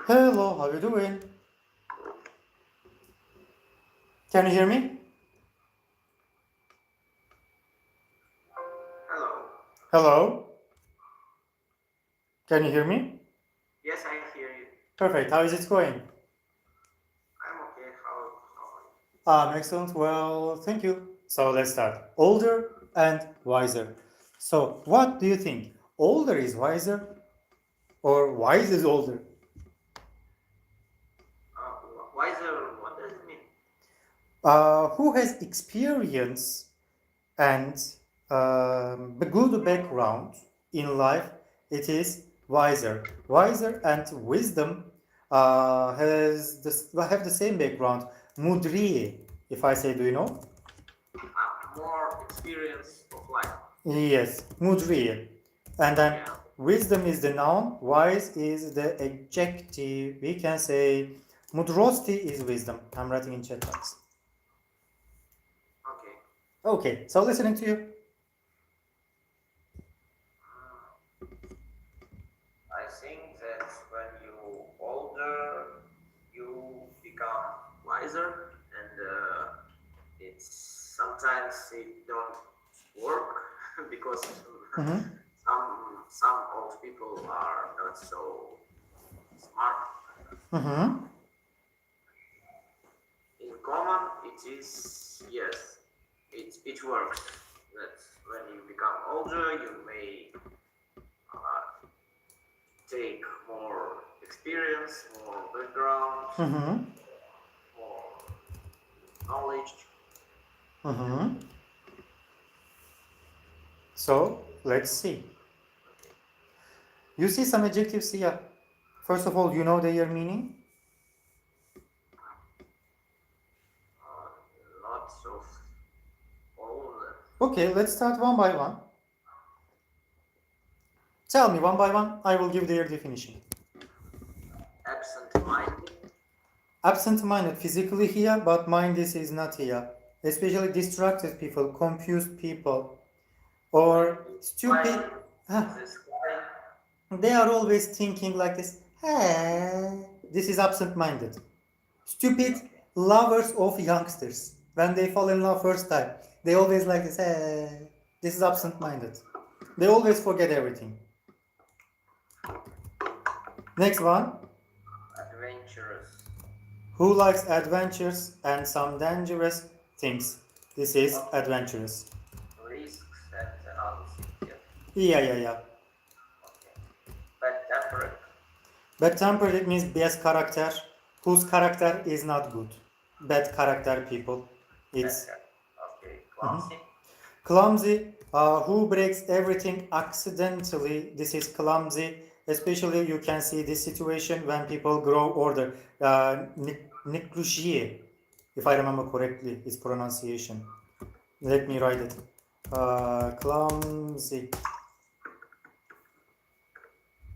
Hello, how you doing? Can you hear me? Hello. Hello? Can you hear me? Yes, I hear you. Perfect. How is it going? I'm okay. How are you? Excellent. Well, thank you. So let's start. Older and wiser. So what do you think? Older is wiser or wise is older? Wiser, what does it mean? Who has experience and a good background in life, it is wiser. Wiser and wisdom have the same background. Mudriye, if I say, do you know? More experience of life. Yes, mudriye. And then Yeah. wisdom is the noun, wise is the adjective. We can say mudrosti is wisdom. I'm writing in chat box. Okay. Okay, so listening to you. I think that when you older, you become wiser, and it's sometimes it don't work because some old people are not so smart. Mm-hmm. In common, it is, yes, it works. That when you become older, you may take more experience, more background, Mm-hmm. more knowledge. Mm-hmm. So let's see. You see some adjectives here. First of all, you know their meaning? Not so all of them. Okay, let's start one by one. Tell me one by one, I will give their definition. Absent-minded. Absent-minded, physically here, but mindless is not here. Especially distracted people, confused people, or stupid. They are always thinking like this. Hey, this is absent-minded. Stupid lovers of youngsters. When they fall in love first time, they always like this. Hey, this is absent-minded. They always forget everything. Next one. Adventurous. Who likes adventures and some dangerous things? This is adventurous. Risks and other things. Yeah. Okay. Bad-tempered. Bad-tempered means bad character, whose character is not good. Bad character people. It's okay. Clumsy. Clumsy, who breaks everything accidentally. This is clumsy. Especially you can see this situation when people grow older. Negligee, if I remember correctly, its pronunciation. Let me write it. Clumsy.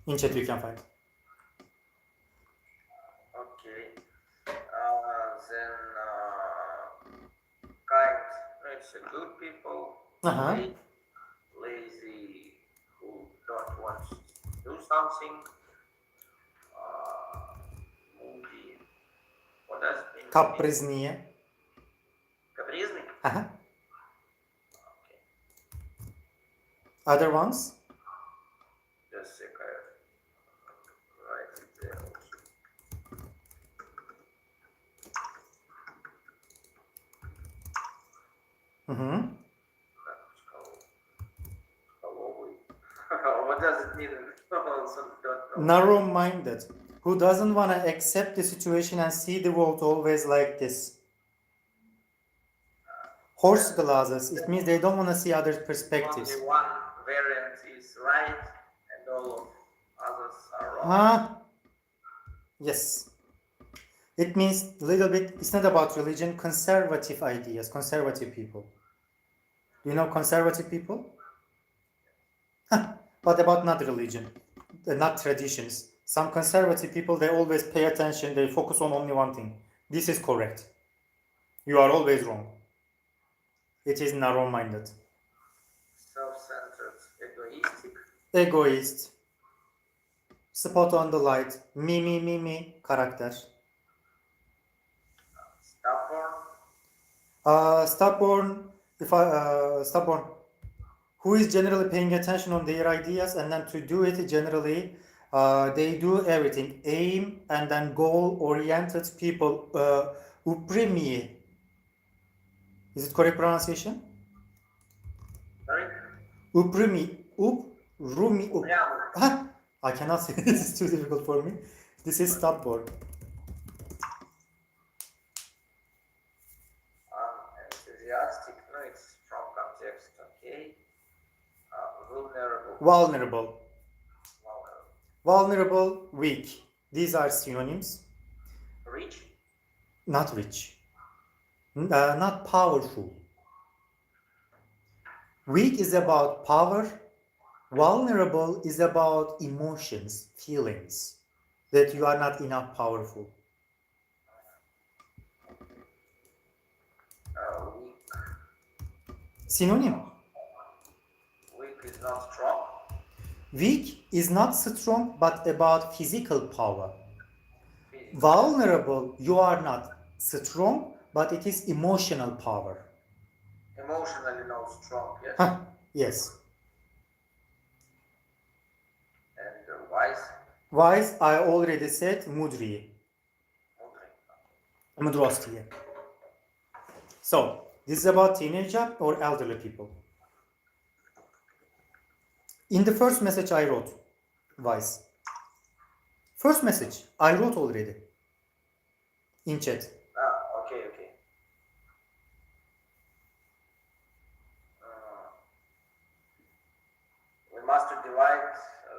In chat you can find. Okay. Then kind. It's a good people. Lazy who don't want to do something. Moody. What does it mean? Капризные. Капризный? Okay. Other ones? Just a second. Right there. What does it mean? Narrow-minded, who doesn't want to accept the situation and see the world always like this. Horse glasses, it means they don't want to see other perspectives. Only one variant is right and all of others are wrong. Yes. It means a little bit, it's not about religion, conservative ideas, conservative people. You know conservative people? But about not religion, not traditions. Some conservative people, they always pay attention, they focus on only one thing. This is correct. You are always wrong. It is narrow-minded. Self-centered, egoistic. Egoist. spot on the light, me, karakter. Stubborn. Stubborn. Who is generally paying attention on their ideas, and then to do it generally, they do everything. Aim and then goal-oriented people. Uprimi. Is it correct pronunciation? Sorry? Uprimi. Uprumi. I cannot say this is too difficult for me. This is stubborn. Enthusiastic. No, it's from context. Okay. Vulnerable. Vulnerable. Vulnerable, weak. These are synonyms. Rich. Not rich. Not powerful. Weak is about power. Vulnerable is about emotions, feelings, that you are not enough powerful. Weak. Synonym. Weak is not strong. Weak is not strong, but about physical power. Vulnerable, you are not strong, but it is emotional power. Emotionally not strong, yes. Yes. And wise. Wise, I already said, mudri. Mudrosti. So, this is about teenager or elderly people. In the first message I wrote, wise. First message, I wrote already. In chat. Okay. We must divide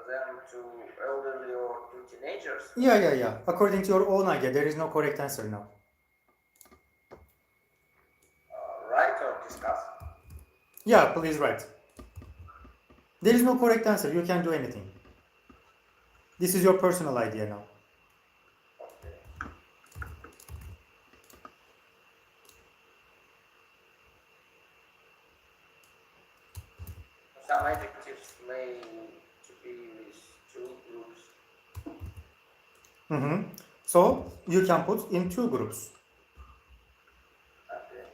them to elderly or to teenagers. Yeah. According to your own idea, there is no correct answer now. Write or discuss? Yeah, please write. There is no correct answer. You can do anything. This is your personal idea now. Okay. Some adjectives may to be with two groups. So you can put in two groups. Okay.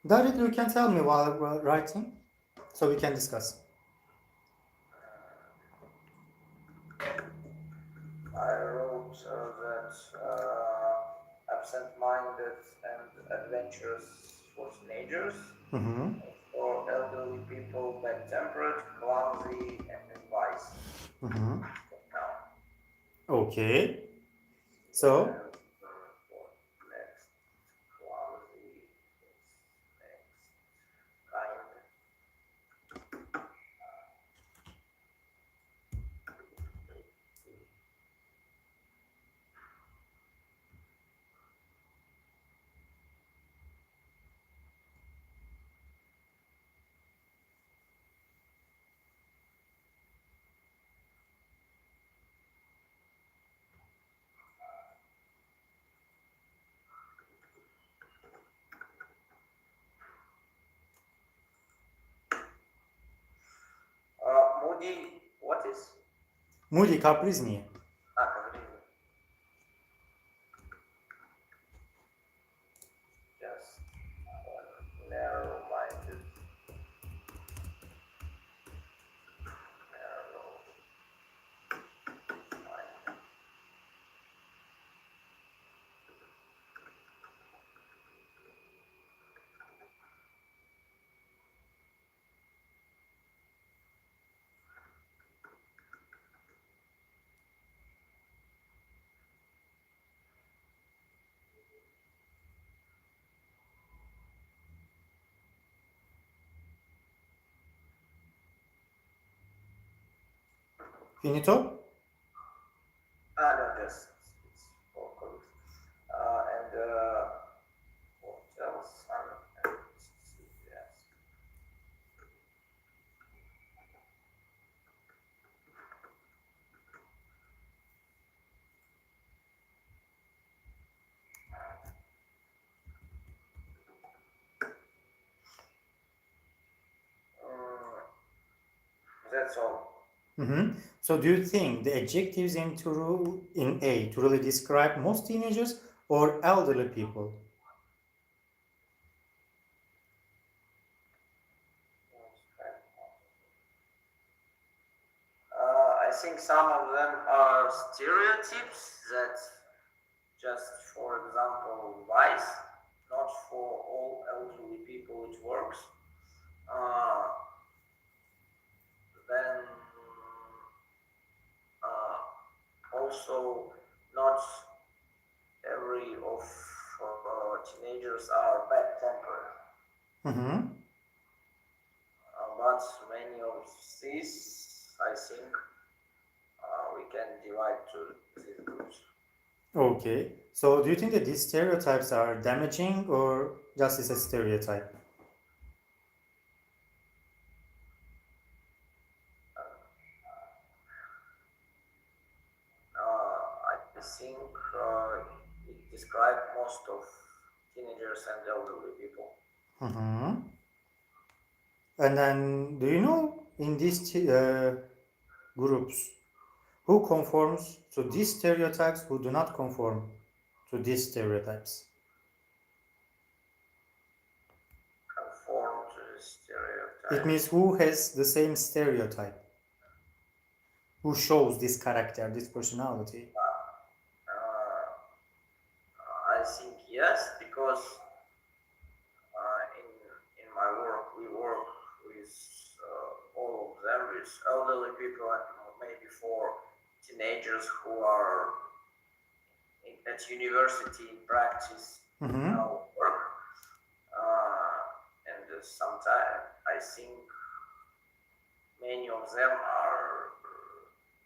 Directly, you can tell me while writing, so we can discuss. I wrote that absent-minded and adventurous for teenagers, for elderly people, bad-tempered, clumsy, and wise. Okay. So. Next, clumsy. Next, kind. Moody, what is? Moody, капризные. Капризный. Just narrow-minded. Finito? No, just it's for colleagues. What else? Yes. That's all. So do you think the adjectives in A to really describe most teenagers or elderly people? I think some of them are stereotypes that just, for example, vice, not for all elderly people it works. Then also not every of teenagers are bad-tempered. But many of these, I think, we can divide to these groups. Okay. So do you think that these stereotypes are damaging or just is a stereotype? I think it describes most of teenagers and elderly people. And then, do you know in these groups who conforms to these stereotypes, who do not conform to these stereotypes? Conform to the stereotype. It means who has the same stereotype, who shows this character, this personality. I think yes, because in my work we work with all of them, with elderly people and maybe for teenagers who are at university in practice work. And sometimes I think many of them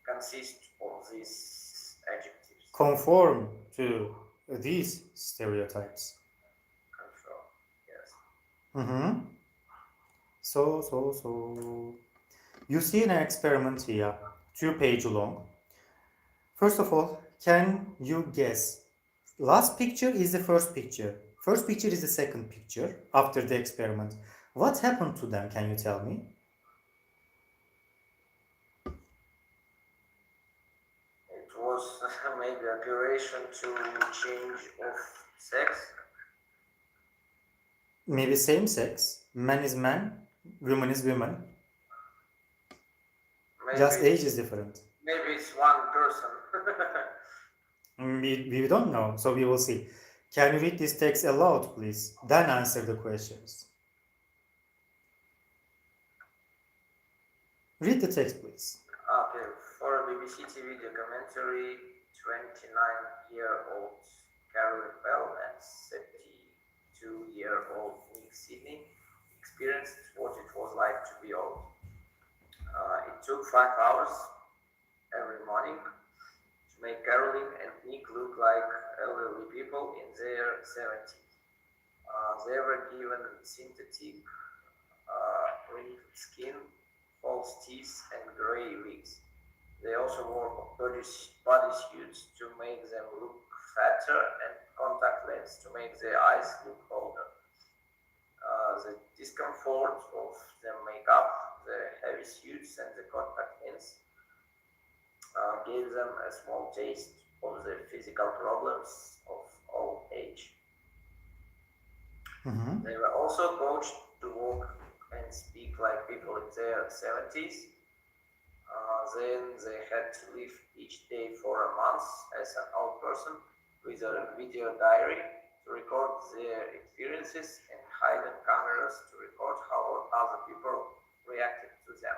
consist of these adjectives. Conform to these stereotypes. Conform, yes. So. You see an experiment here, 2-page long. First of all, can you guess? Last picture is the first picture. First picture is the second picture after the experiment. What happened to them? Can you tell me? It was maybe operation to change of sex. Maybe same sex. Man is man, woman is woman. Maybe just age is different. Maybe it's one person. we don't know, so we will see. Can you read this text aloud, please? Then answer the questions. Read the text, please. Okay, for BBC TV documentary, 29-year-old Carolyn Bell and 32-year-old Nick Sidney experienced what it was like to be old. It took 5 hours every morning to make Carolyn and Nick look like elderly people in their 70s. They were given synthetic wrinkled skin, false teeth, and gray wigs. They also wore body suits to make them look fatter and contact lenses to make their eyes look older. The discomfort of the makeup, the heavy suits, and the contact lens gave them a small taste of the physical problems of old age. They were also coached to walk and speak like people in their 70s. Then they had to live each day for a month as an old person with a video diary to record their experiences and hidden cameras to record how other people reacted to them.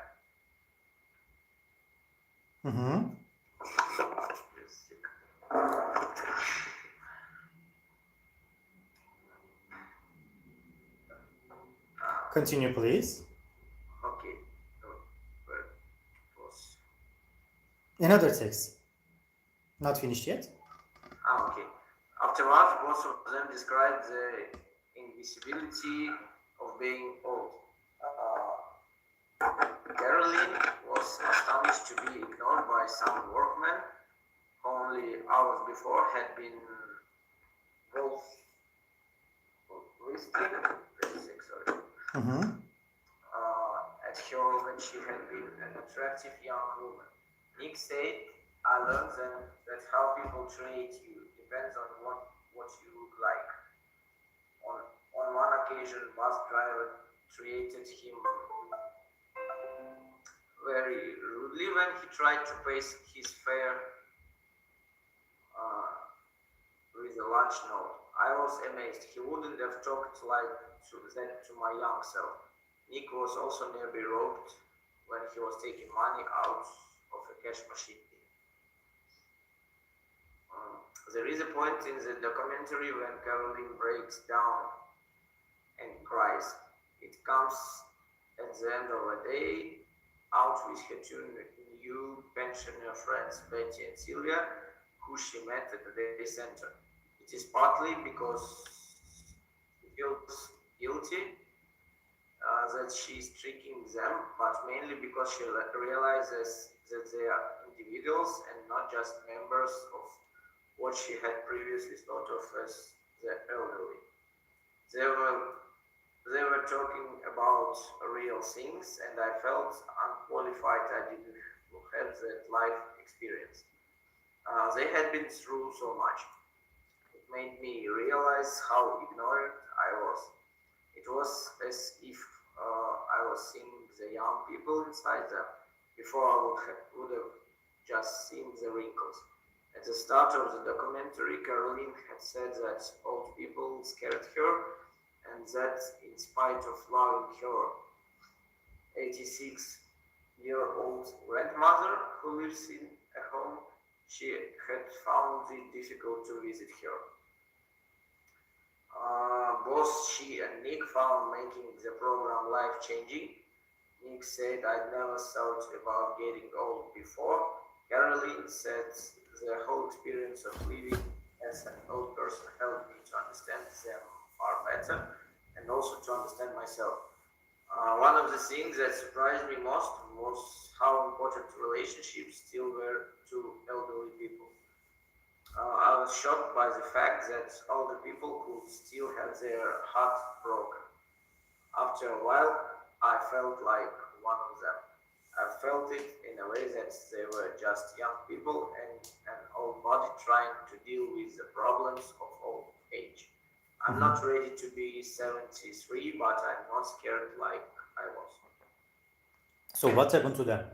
Continue, please. Okay. Another text. Not finished yet? Okay. Afterwards, both of them described the invisibility of being old. Caroline was astonished to be ignored by some workmen who only hours before had been both at her when she had been an attractive young woman. Nick said, I learned then that how people treat you depends on what you look like. On one occasion, bus driver treated him very rudely when he tried to pay his fare with a lunch note. I was amazed. He wouldn't have talked like that to my young self. Nick was also nearly robbed when he was taking money out of a cash machine. There is a point in the documentary when Caroline breaks down and cries. It comes at the end of a day out with her two new pensioner friends, Betty and Sylvia, who she met at the day center. It is partly because she feels guilty that she is tricking them, but mainly because she realizes that they are individuals and not just members of what she had previously thought of as the elderly. They were talking about real things, and I felt unqualified. I didn't have that life experience. They had been through so much. It made me realize how ignorant I was. It was as if I was seeing the young people inside them before I would have just seen the wrinkles. At the start of the documentary, Caroline had said that old people scared her, and that in spite of loving her 86-year-old grandmother who lives in a home, she had found it difficult to visit her. Both she and Nick found making the program life-changing. Nick said, I'd never thought about getting old before. Caroline said, the whole experience of living as an old person helped me to understand them far better and also to understand myself. One of the things that surprised me most was how important relationships still were to elderly people. I was shocked by the fact that older people could still have their heart broken. After a while, I felt like one of them. I felt it in a way that they were just young people and an old body trying to deal with the problems of old age. I'm not ready to be 73, but I'm not scared like I was. So what happened to them?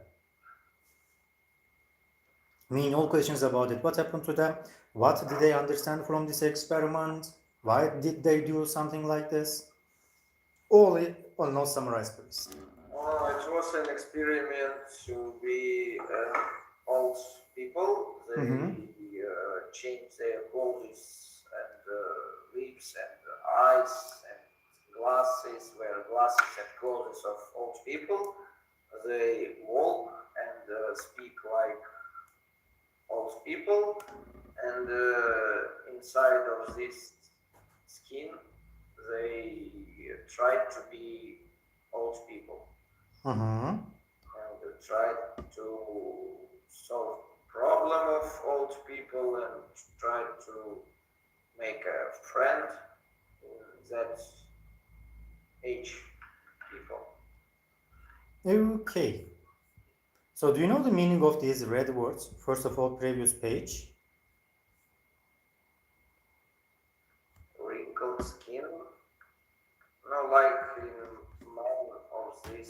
All questions about it. What happened to them? What did they understand from this experiment? Why did they do something like this? All not summarized, please. It was an experiment to be old people. They changed their bodies and lips and eyes and glasses, were glasses and clothes of old people. They walk and speak like old people, and inside of this skin they tried to be old people and tried to solve problem of old people and tried to make a friend in that age people. Okay. So do you know the meaning of these red words? First of all, previous page. Wrinkled skin. No, like in one of this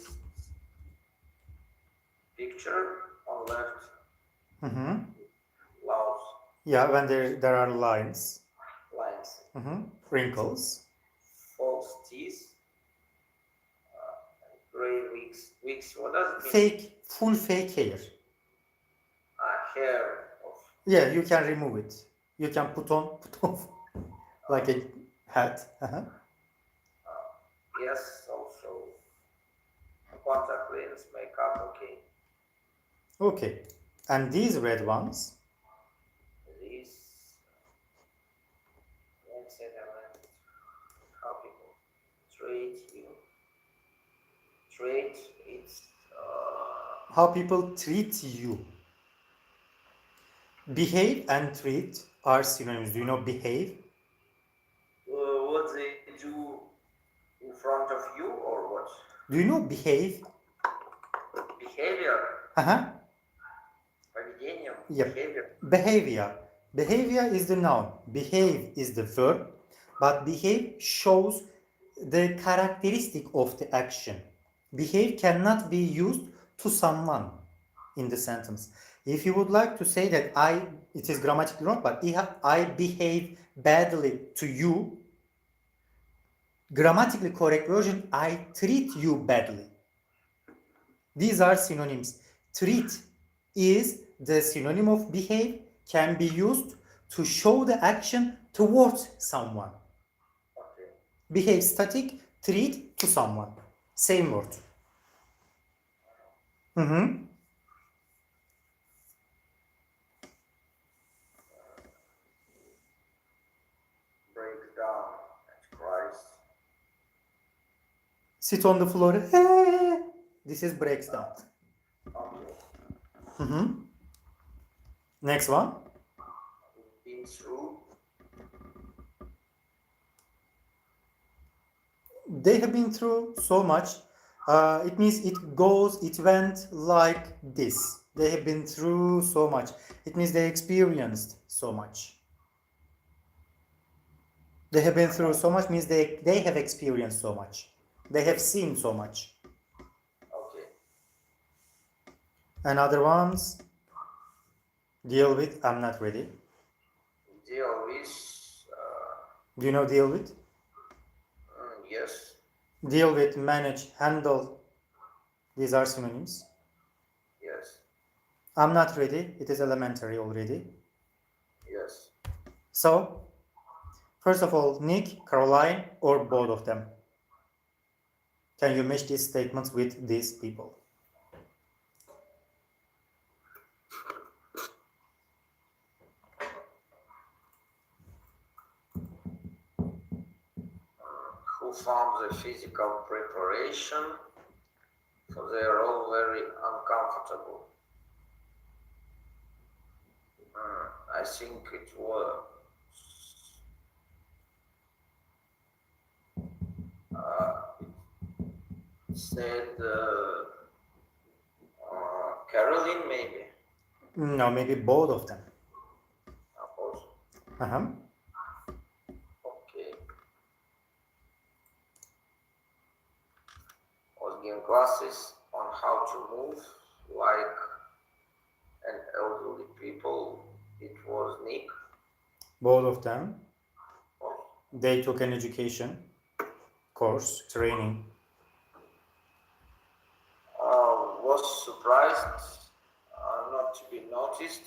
picture on left. Louse. Yeah, when there are lines. Lines. Wrinkles. False teeth. Gray wigs. What does it mean? Full fake hair. Hair of. Yeah, you can remove it. You can put on like a hat. Yes, also contact lens, makeup. Okay. Okay. And these red ones? These, let's say that how people treat you. Treat, it's How people treat you. Behave and treat are synonyms. Do you know behave? what they do in front of you or what? Do you know behave? Behavior. Uh-huh. Поведение. Yep. Behavior. Behavior. Behavior is the noun. Behave is the verb. But behave shows the characteristic of the action. Behave cannot be used to someone in the sentence. If you would like to say that it is grammatically wrong, but I behave badly to you, grammatically correct version, I treat you badly. These are synonyms. Treat is the synonym of behave, can be used to show the action towards someone. Okay. Behave static, treat to someone. Same word. Mm-hmm. Break down and cries. Sit on the floor. This is breaks down. Okay. Mm-hmm. Next one. Been through. They have been through so much. It means it went like this. They have been through so much. It means they experienced so much. They have been through so much means they have experienced so much. They have seen so much. Okay. And other ones, deal with, I'm not ready. Deal with. Do you know deal with? Yes. Deal with, manage, handle. These are synonyms. Yes. I'm not ready. It is elementary already. Yes. So, first of all, Nick, Caroline, or both of them. Can you match these statements with these people? Who found the physical preparation? So they are all very uncomfortable. I think it was it said Caroline maybe. No, maybe both of them. Also. Uh-huh. Okay. Was given classes on how to move like an elderly people. It was Nick. Both of them. Oh, They took an education course, training. was surprised not to be noticed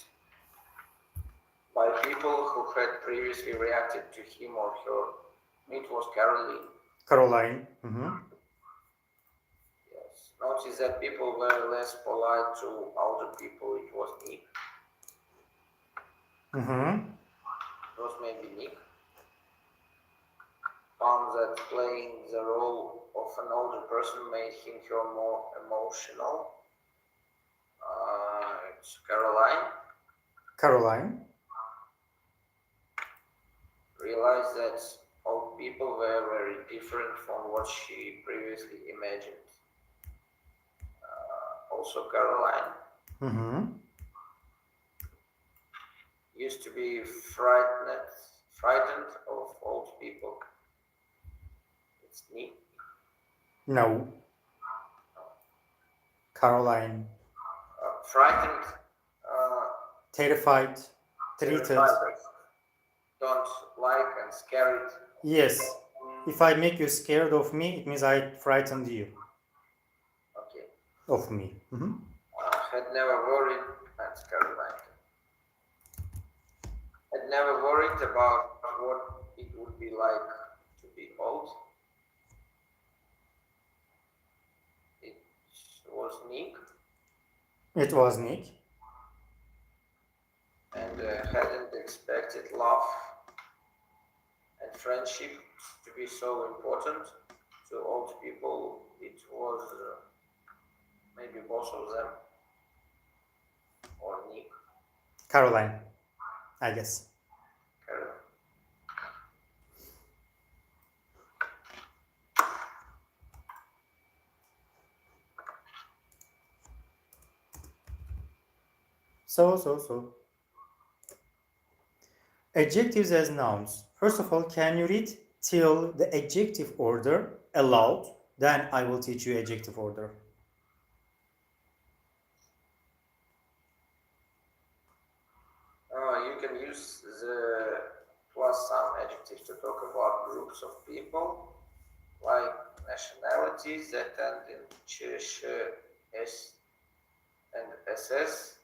by people who had previously reacted to him or her. It was Caroline. Caroline. Mm-hmm. Yes. Notice that people were less polite to older people. It was Nick. Mm-hmm. It was maybe Nick. Found that playing the role of an older person made him her more emotional. It's Caroline. Caroline. Realized that old people were very different from what she previously imagined. Also Caroline. Mm-hmm. Used to be frightened of old people. It's Nick. No. Caroline. Frightened. Terrified. Treated. Don't like and scared. Yes. If I make you scared of me, it means I frightened you. Okay. Of me. Mm-hmm. Had never worried, and Caroline. Had never worried about what it would be like to be old. It was Nick. It was Nick. and hadn't expected love and friendship to be so important to old people. It was maybe both of them, or Nick. Caroline, I guess. Carol. So. Adjectives as nouns. First of all, can you read till the adjective order aloud? Then I will teach you adjective order. You can use the plus some adjectives to talk about groups of people, like nationalities that end in ch, sh, s, and ss.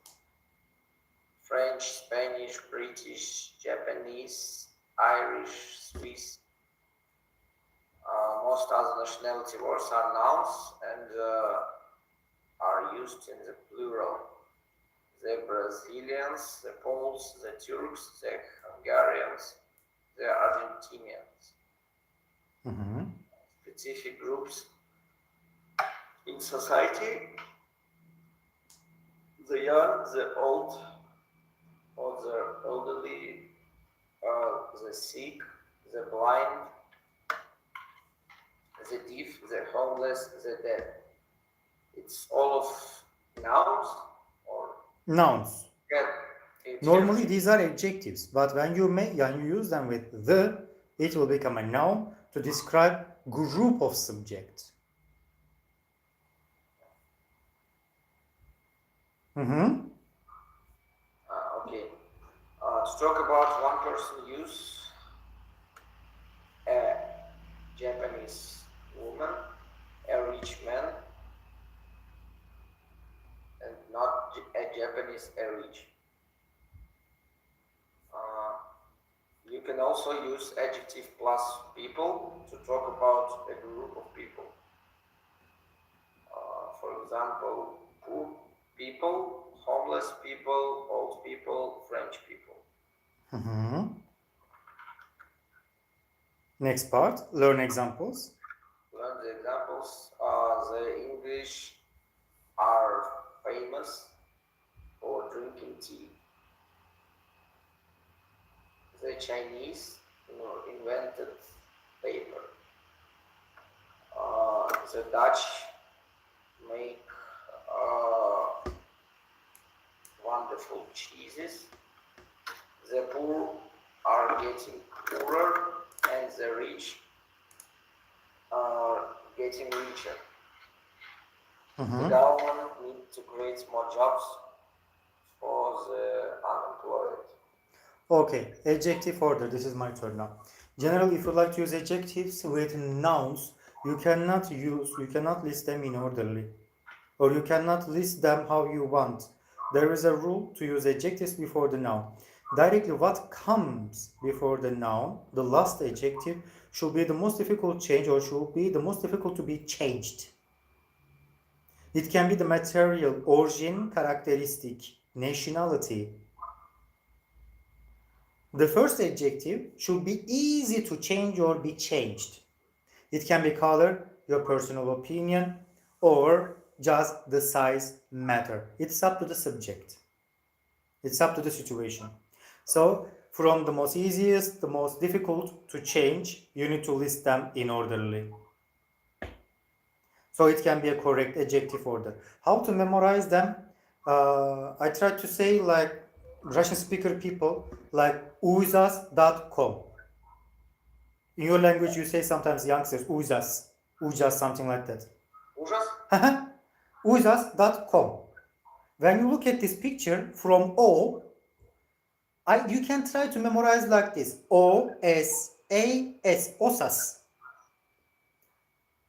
French, Spanish, British, Japanese, Irish, Swiss. Most other nationality words are nouns and are used in the plural. The Brazilians, the Poles, the Turks, the Hungarians, the Argentinians. Specific groups in society: the young, the old, or the elderly, the sick, the blind, the deaf, the homeless, the dead. It's all of nouns or Nouns. yeah, Normally these are adjectives, but when you use them with the, it will become a noun to describe group of subjects. Okay. To talk about one person use a Japanese woman, a rich man, and not a Japanese a rich. You can also use adjective plus people to talk about a group of people. For example, poor people, homeless people, old people, French people. Next part, learn examples. Learn the examples. The English are famous for drinking tea. The Chinese invented paper. The Dutch make wonderful cheeses. The poor are getting poorer, and the rich are getting richer. The government needs to create more jobs for the unemployed. Okay, adjective order. This is my turn now. Generally, if you like to use adjectives with nouns, you cannot list them in orderly, or you cannot list them how you want. There is a rule to use adjectives before the noun. Directly, what comes before the noun, the last adjective, should be the most difficult change, or should be the most difficult to be changed. It can be the material, origin, characteristic, nationality. The first adjective should be easy to change or be changed. It can be color, your personal opinion, or just the size matter. It's up to the subject. It's up to the situation. So from the most easiest, the most difficult to change, you need to list them in orderly. So it can be a correct adjective order. How to memorize them? I try to say like Russian speaker people, like uzas.com. In your language, you say sometimes youngsters, ujas, something like that. Ужас? Uzas.com. When you look at this picture from O, you can try to memorize like this. O-S-A-S, osas.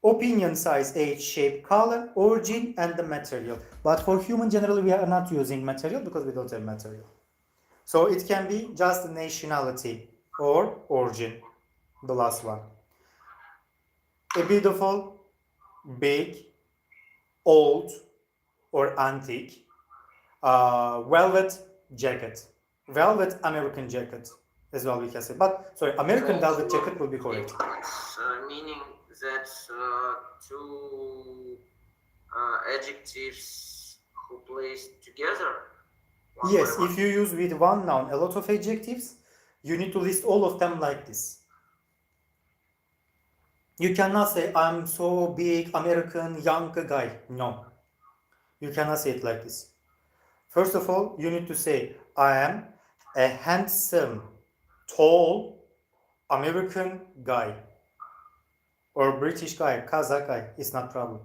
Opinion, size, age, shape, color, origin, and the material. But for human, generally, we are not using material because we don't have material. So it can be just nationality or origin, the last one. A beautiful, big, old, or antique, velvet jacket, velvet American jacket as well we can say. But sorry, American velvet jacket will be correct. Meaning that two adjectives who placed together. Yes, if you use with one noun a lot of adjectives, you need to list all of them like this. You cannot say, I'm so big, American, young guy. No. You cannot say it like this. First of all, you need to say, I am a handsome, tall, American guy. Or British guy, Kazakh guy. It's not problem.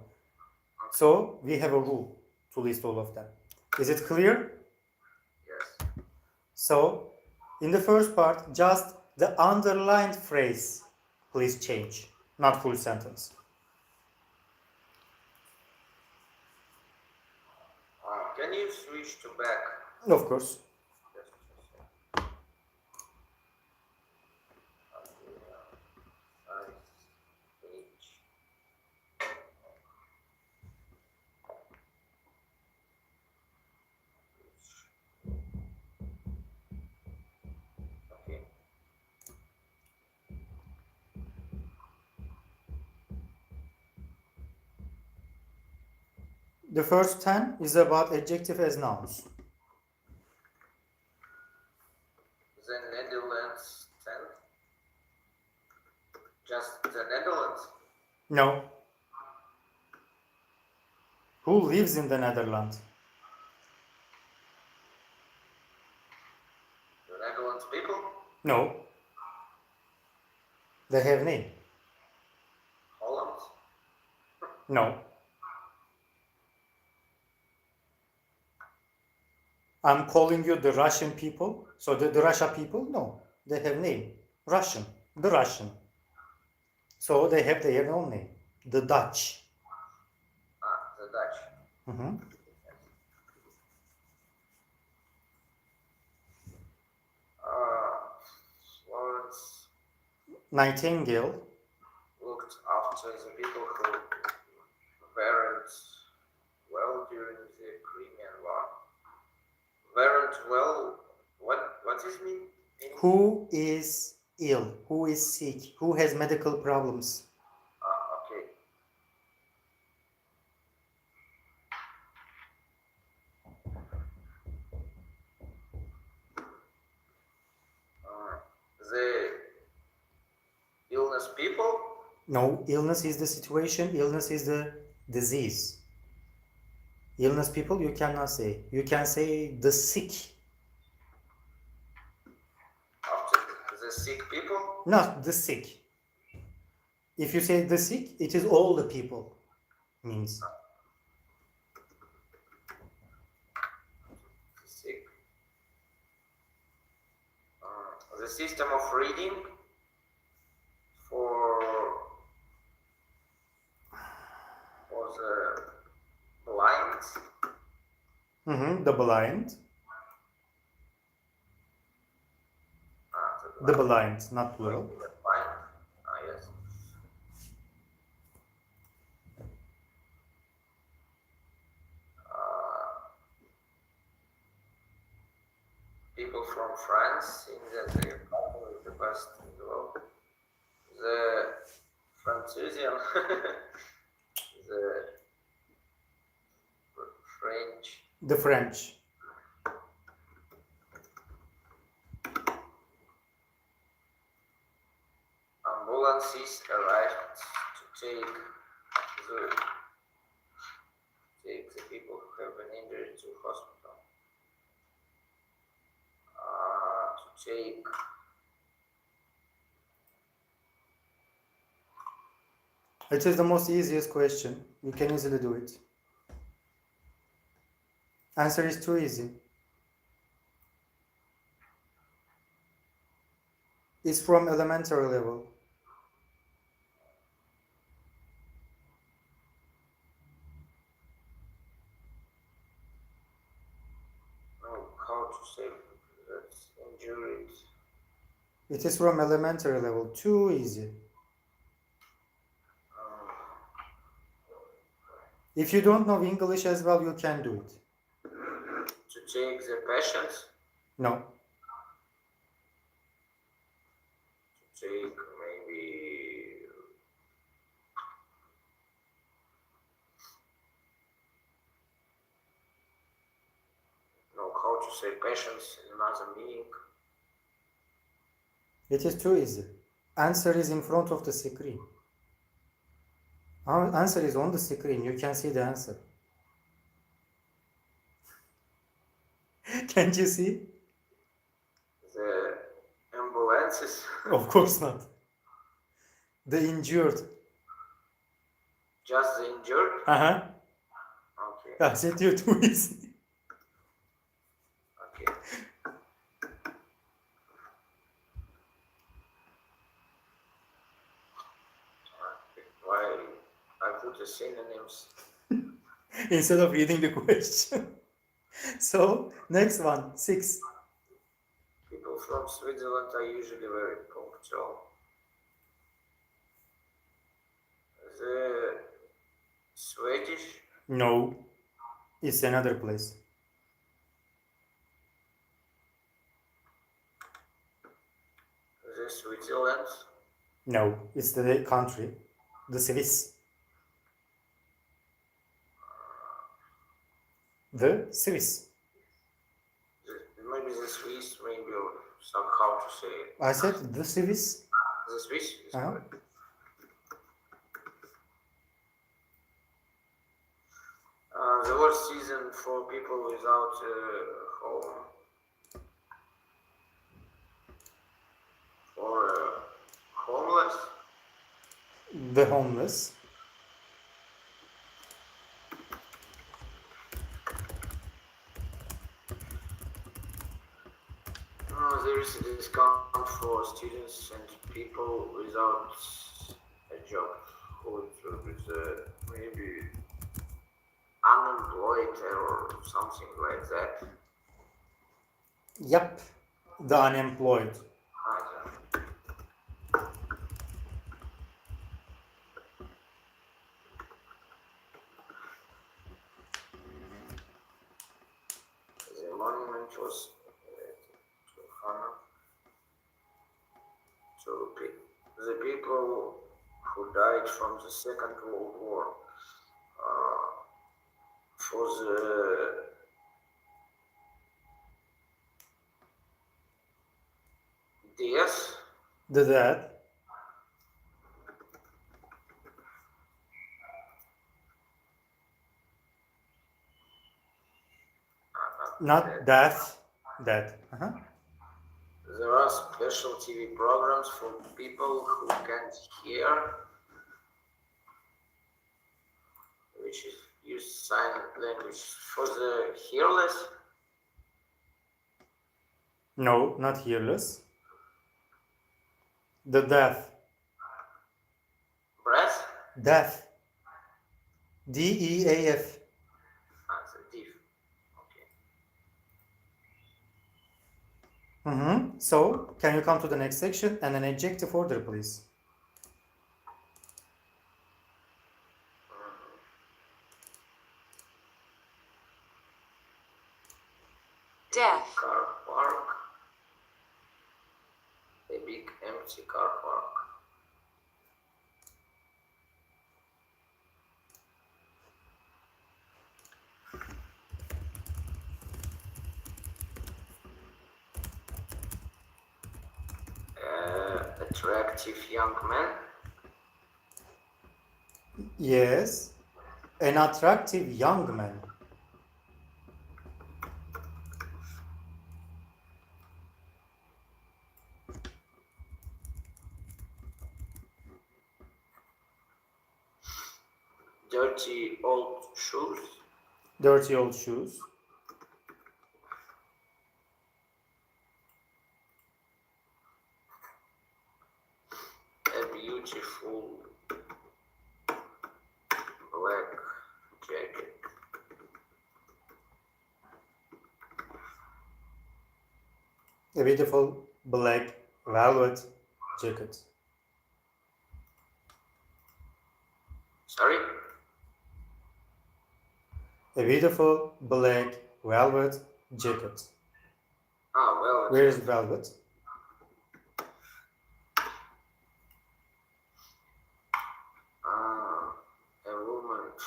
So, we have a rule to list all of them. Is it clear? Yes. So, in the first part, just the underlined phrase, please change, not full sentence. Can you switch to back? Of course. The first 10 is about adjective as nouns. The Netherlands 10? Just the Netherlands? No. Who lives in the Netherlands? The Netherlands people? No. They have name. Holland? No. I'm calling you the Russian people. So the Russia people, no. They have name. Russian. The Russian. So they have their own name. The Dutch. The Dutch. Mm-hmm. Florence Nightingale. looked after the people who weren't well during the Crimean War. Weren't well. What does it mean? Who is ill? Who is sick? Who has medical problems? Okay. The illness people? No, illness is the situation. Illness is the disease. Illness people you cannot say. You can say the sick. After the sick people? Not the sick. If you say the sick, it is all the people. Means. Sick. The system of reading for the blind. Mm-hmm. The blind. The blind, not plural. The blind. Yes. People from France in the the best in the world. The Francoisian, the French. The French. Ambulances arrived to take the people who have been injured to hospital. To take It is the most easiest question. You can easily do it. Answer is too easy. It's from elementary level. how to say that's injured. It is from elementary level. Too easy. If you don't know English as well, you can do it. To take the patients? No. take maybe how to say patience in another meaning. It is too easy. Answer is in front of the screen. Our answer is on the screen. You can see the answer. Can't you see? The ambulances. Of course not. The injured. Just the injured? Uh-huh. Okay. I said you're too easy. Okay. Why I put the synonyms? Instead of reading the question. So, next one, 6. People from Switzerland are usually very punctual. The Swedish? No. It's another place. The Switzerland? No. It's the country. The Swiss. The Swiss. Maybe the Swiss, maybe somehow to say it. I said the Swiss. The Swiss is Uh-huh. correct. The worst season for people without home. For homeless. The homeless. There is a discount for students and people without a job. Who is maybe unemployed or something like that. Yep. The unemployed. The monument was to the people who died from the Second World War. For the death. The death. Not death. Death. Uh-huh. There are special TV programs for people who can't hear, which is use sign language for the hearless. No, not hearless. The deaf. Breath? Deaf. D-E-A-F. The deaf. Okay. Mm-hmm. So, can you come to the next section and an adjective order, please? Deaf. Car park. A big empty car park. Attractive young man. Yes. An attractive young man. Dirty old shoes. Dirty old shoes. A beautiful black jacket. A beautiful black velvet jacket. Sorry? A beautiful black velvet jacket. Ah, well. Where is velvet?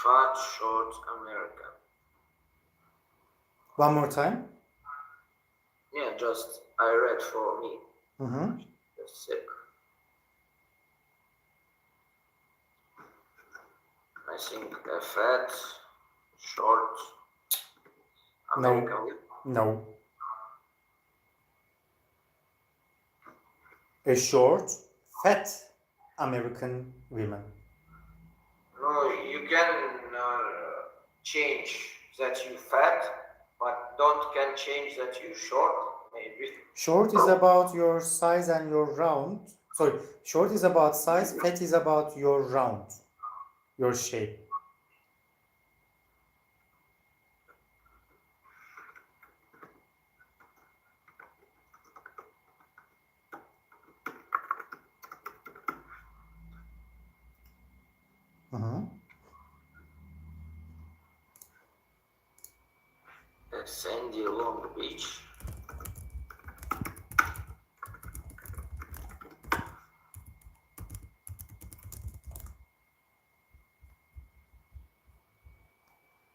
fat, short American. One more time. Yeah, just I read for me. Mm-hmm. Just sick. I think a fat, short American. No. A short, fat American woman. No, you can change that you fat, but don't can change that you short, maybe. Short is about your size and your round. Sorry, short is about size, fat is about your round, your shape. A sandy long beach.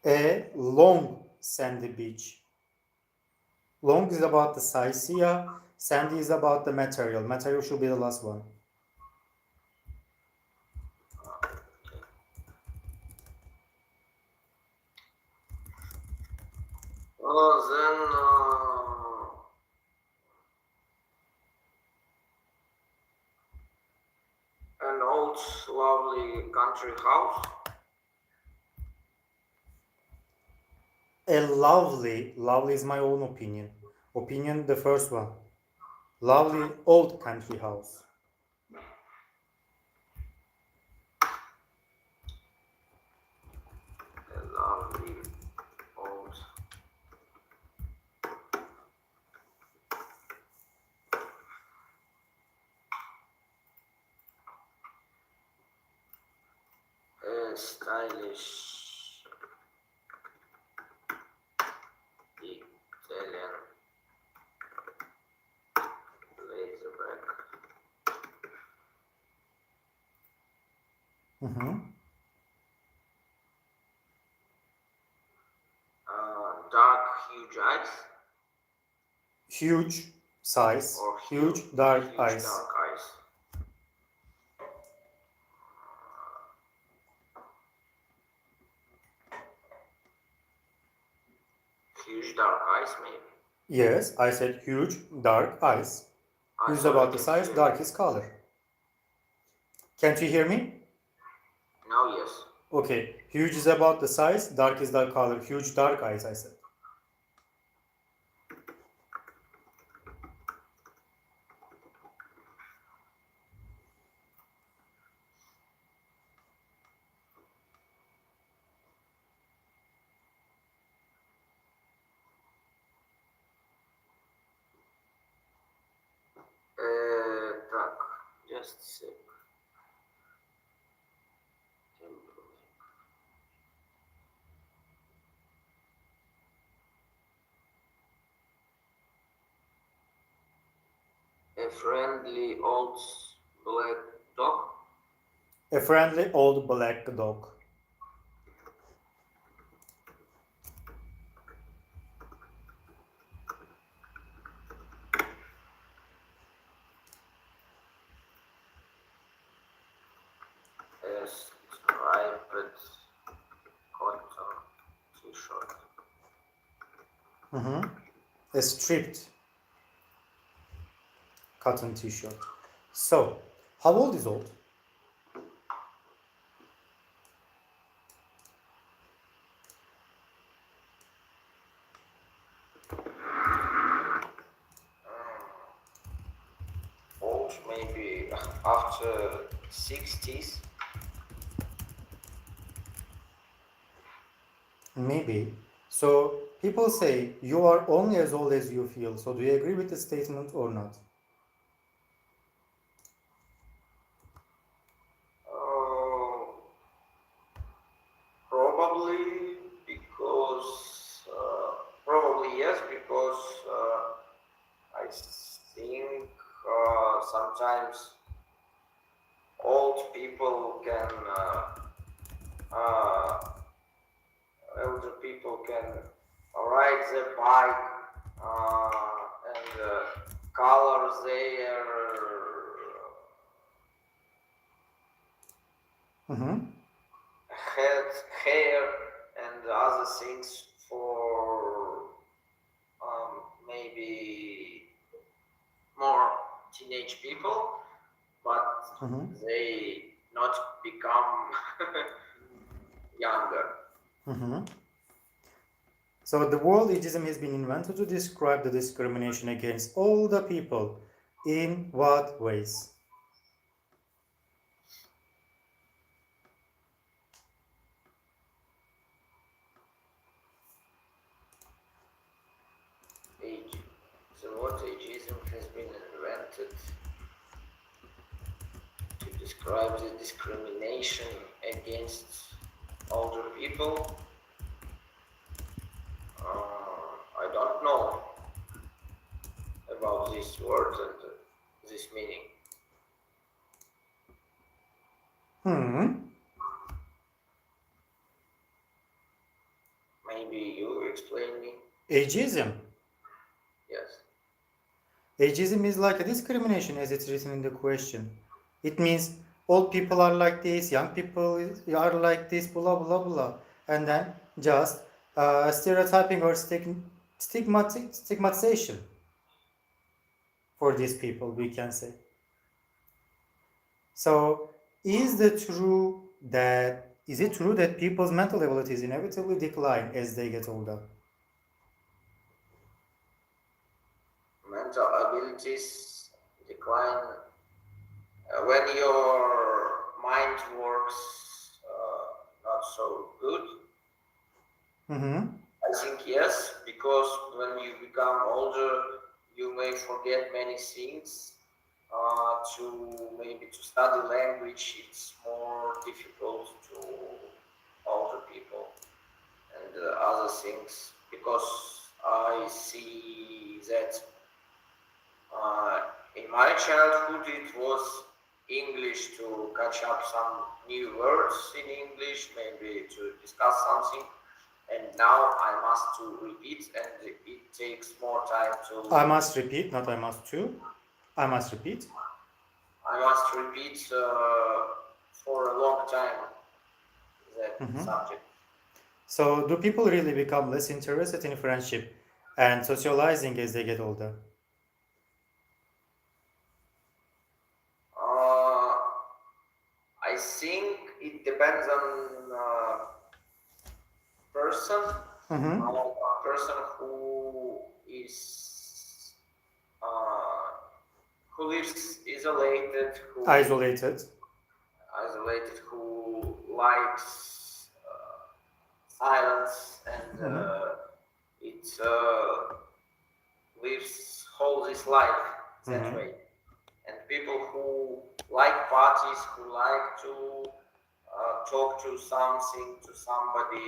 A long sandy beach. Long is about the size here, sandy is about the material. Material should be the last one. Then an old lovely country house. A lovely is my own opinion. Opinion, the first one. Lovely old country house. A lovely old stylish Italian laserback. Dark, huge eyes. Huge size, Or huge dark eyes. Dark eyes. Huge dark eyes, maybe. Yes, I said huge dark eyes. Huge is about the size, dark is color. Can't you hear me? No, yes. Okay, huge is about the size, dark is the color. Huge dark eyes, I said. Так, just a sec. A friendly old black dog. A friendly old black dog. A striped cotton t-shirt. A stripped cotton t-shirt. So, how old is old? Old, maybe after 60s. Maybe. So, people say you are only as old as you feel. So, do you agree with the statement or not? Probably because probably yes, because I think sometimes old people can people can ride the bike and color their hair and other things for maybe more teenage people, but they not become younger. So the word ageism has been invented to describe the discrimination against older people. In what ways? The word ageism has been invented to describe the discrimination against older people. I don't know about this word and this meaning. Maybe you explain me. Ageism. Yes. Ageism is like a discrimination as it's written in the question. It means old people are like this, young people are like this, blah blah blah, and then just stereotyping or stigmatization for these people, we can say. So is it true that people's mental abilities inevitably decline as they get older? Mental abilities decline when your mind works not so good. I think yes, because when you become older, you may forget many things. To study language, it's more difficult to older people and other things, because I see that in my childhood it was English to catch up some new words in English, maybe to discuss something, and now I must to repeat, and it takes more time to... I must repeat, not I must to. I must repeat. I must repeat for a long time that subject. So do people really become less interested in friendship and socializing as they get older? I think it depends on person. A person who lives isolated, who likes silence and it lives whole his life that way. And people who like parties, who like to talk to somebody,